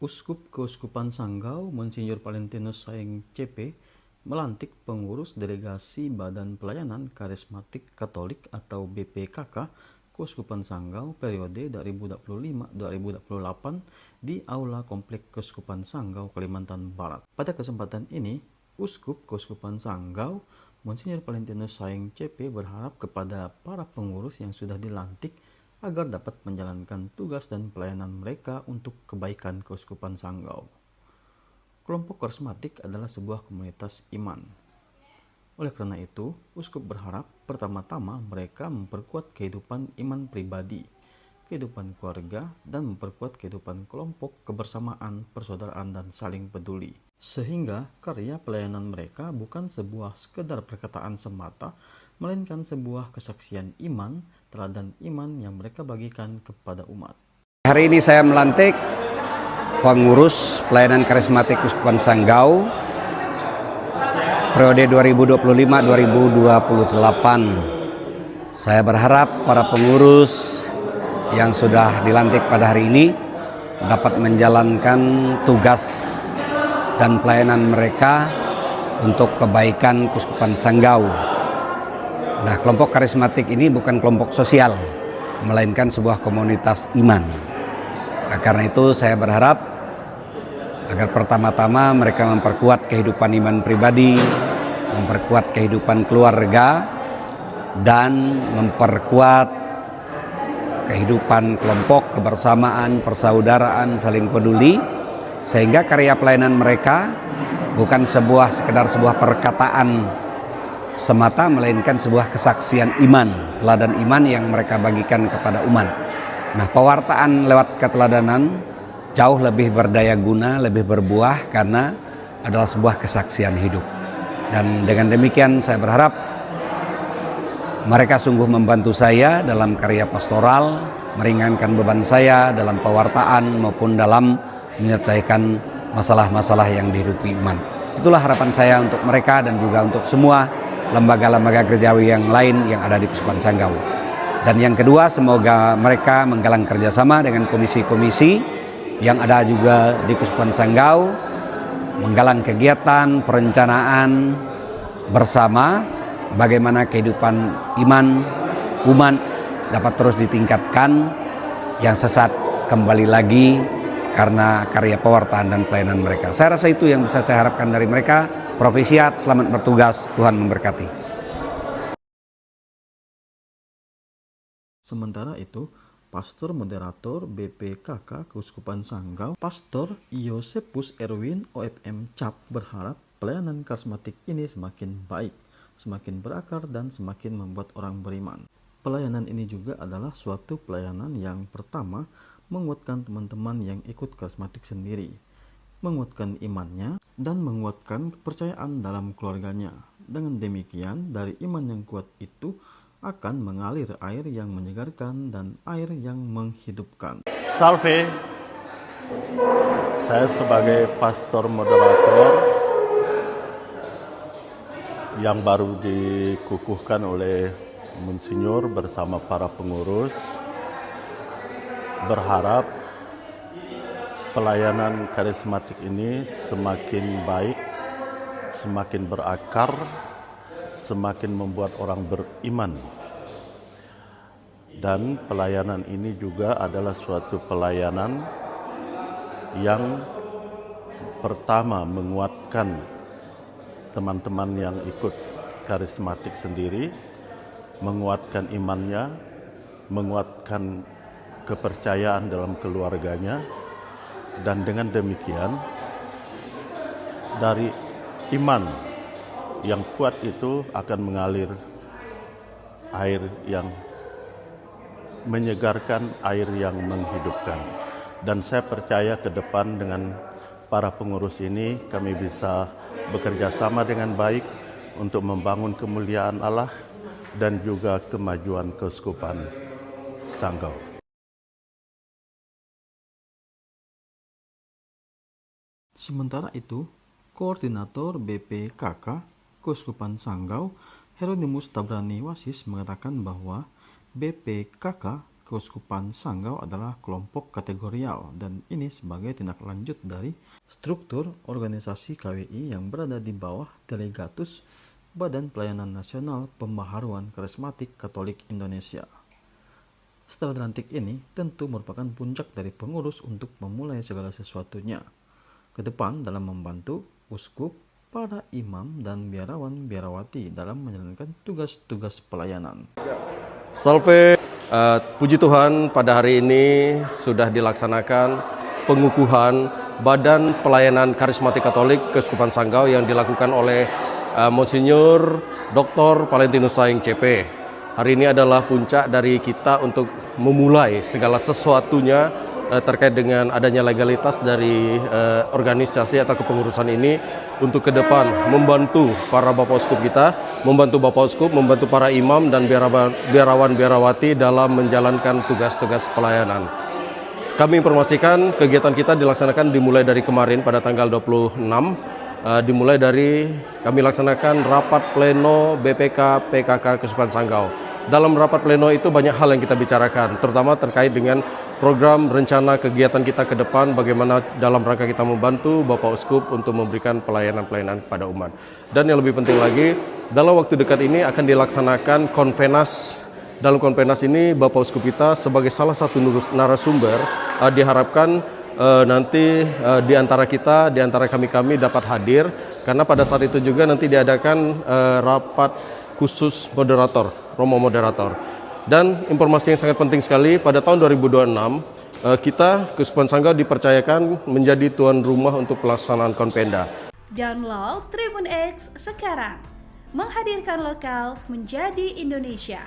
Uskup Keuskupan Sanggau Monsinyur Valentinus Saeng CP melantik pengurus delegasi Badan Pelayanan Karismatik Katolik atau BPKK Keuskupan Sanggau periode 2025-2028 di Aula Komplek Keuskupan Sanggau, Kalimantan Barat. Pada kesempatan ini, Uskup Keuskupan Sanggau Monsinyur Valentinus Saeng CP berharap kepada para pengurus yang sudah dilantik agar dapat menjalankan tugas dan pelayanan mereka untuk kebaikan Keuskupan Sanggau. Kelompok karismatik adalah sebuah komunitas iman. Oleh karena itu, Uskup berharap pertama-tama mereka memperkuat kehidupan iman pribadi, kehidupan keluarga, dan memperkuat kehidupan kelompok, kebersamaan, persaudaraan, dan saling peduli. Sehingga karya pelayanan mereka bukan sebuah sekedar perkataan semata, melainkan sebuah kesaksian iman, teladan iman yang mereka bagikan kepada umat. Hari ini saya melantik pengurus pelayanan karismatik Keuskupan Sanggau periode 2025-2028. Saya berharap para pengurus yang sudah dilantik pada hari ini dapat menjalankan tugas dan pelayanan mereka untuk kebaikan Keuskupan Sanggau. Nah, kelompok karismatik ini bukan kelompok sosial, melainkan sebuah komunitas iman. Nah, karena itu saya berharap agar pertama-tama mereka memperkuat kehidupan iman pribadi, memperkuat kehidupan keluarga, dan memperkuat kehidupan kelompok, kebersamaan, persaudaraan, saling peduli, sehingga karya pelayanan mereka bukan sekedar sebuah perkataan semata, melainkan sebuah kesaksian iman, teladan iman yang mereka bagikan kepada umat. Nah, pewartaan lewat keteladanan jauh lebih berdaya guna, lebih berbuah karena adalah sebuah kesaksian hidup. Dan dengan demikian saya berharap mereka sungguh membantu saya dalam karya pastoral, meringankan beban saya dalam pewartaan maupun dalam menyelesaikan masalah-masalah yang dihidupi umat. Itulah harapan saya untuk mereka dan juga untuk semua lembaga-lembaga gerejawi yang lain yang ada di Keuskupan Sanggau. Dan yang kedua, semoga mereka menggalang kerjasama dengan komisi-komisi yang ada juga di Keuskupan Sanggau, menggalang kegiatan, perencanaan bersama bagaimana kehidupan iman umat dapat terus ditingkatkan, yang sesat kembali lagi karena karya pewartaan dan pelayanan mereka. Saya rasa itu yang bisa saya harapkan dari mereka. Propesiat, selamat bertugas, Tuhan memberkati. Sementara itu, Pastor Moderator BPKK Keuskupan Sanggau, Pastor Iosepus Erwin OFM Cap berharap pelayanan karismatik ini semakin baik, semakin berakar, dan semakin membuat orang beriman. Pelayanan ini juga adalah suatu pelayanan yang pertama menguatkan teman-teman yang ikut karismatik sendiri, menguatkan imannya, dan menguatkan kepercayaan dalam keluarganya. Dengan demikian, dari iman yang kuat itu akan mengalir air yang menyegarkan dan air yang menghidupkan. Salve, saya sebagai pastor moderator yang baru dikukuhkan oleh Monsinyur bersama para pengurus berharap pelayanan karismatik ini semakin baik, semakin berakar, semakin membuat orang beriman. Dan pelayanan ini juga adalah suatu pelayanan yang pertama menguatkan teman-teman yang ikut karismatik sendiri, menguatkan imannya, menguatkan kepercayaan dalam keluarganya, dan dengan demikian dari iman yang kuat itu akan mengalir air yang menyegarkan, air yang menghidupkan. Dan saya percaya ke depan dengan para pengurus ini kami bisa bekerja sama dengan baik untuk membangun kemuliaan Allah dan juga kemajuan Keuskupan Sanggau. Sementara itu, Koordinator BPKK Keuskupan Sanggau, Hieronymus Tabrani Wasis, mengatakan bahwa BPKK Keuskupan Sanggau adalah kelompok kategorial dan ini sebagai tindak lanjut dari struktur organisasi KWI yang berada di bawah Delegatus Badan Pelayanan Nasional Pembaharuan Karismatik Katolik Indonesia. Setelah dilantik ini tentu merupakan puncak dari pengurus untuk memulai segala sesuatunya ke depan dalam membantu uskup, para imam, dan biarawan-biarawati dalam menjalankan tugas-tugas pelayanan. Salve, puji Tuhan pada hari ini sudah dilaksanakan pengukuhan Badan Pelayanan Karismatik Katolik Keuskupan Sanggau yang dilakukan oleh Monsinyur Dr. Valentinus Saing CP. Hari ini adalah puncak dari kita untuk memulai segala sesuatunya terkait dengan adanya legalitas dari organisasi atau kepengurusan ini untuk ke depan membantu para Bapak Uskup kita, membantu Bapak Uskup, membantu para imam dan biarawan-biarawati dalam menjalankan tugas-tugas pelayanan. Kami informasikan kegiatan kita dilaksanakan dimulai dari kemarin pada tanggal 26, dimulai dari kami laksanakan rapat pleno BPK PKK Keuskupan Sanggau. Dalam rapat pleno itu banyak hal yang kita bicarakan, terutama terkait dengan program rencana kegiatan kita ke depan, bagaimana dalam rangka kita membantu Bapak Uskup untuk memberikan pelayanan-pelayanan kepada umat. Dan yang lebih penting lagi, dalam waktu dekat ini akan dilaksanakan konvenas. Dalam konvenas ini Bapak Uskup kita sebagai salah satu narasumber diharapkan nanti di antara kita, di antara kami dapat hadir, karena pada saat itu juga nanti diadakan rapat khusus moderator, romo moderator. Dan informasi yang sangat penting sekali, pada tahun 2026 kita Keuskupan Sanggau dipercayakan menjadi tuan rumah untuk pelaksanaan konpenda. Download Tribun X sekarang, menghadirkan lokal menjadi Indonesia.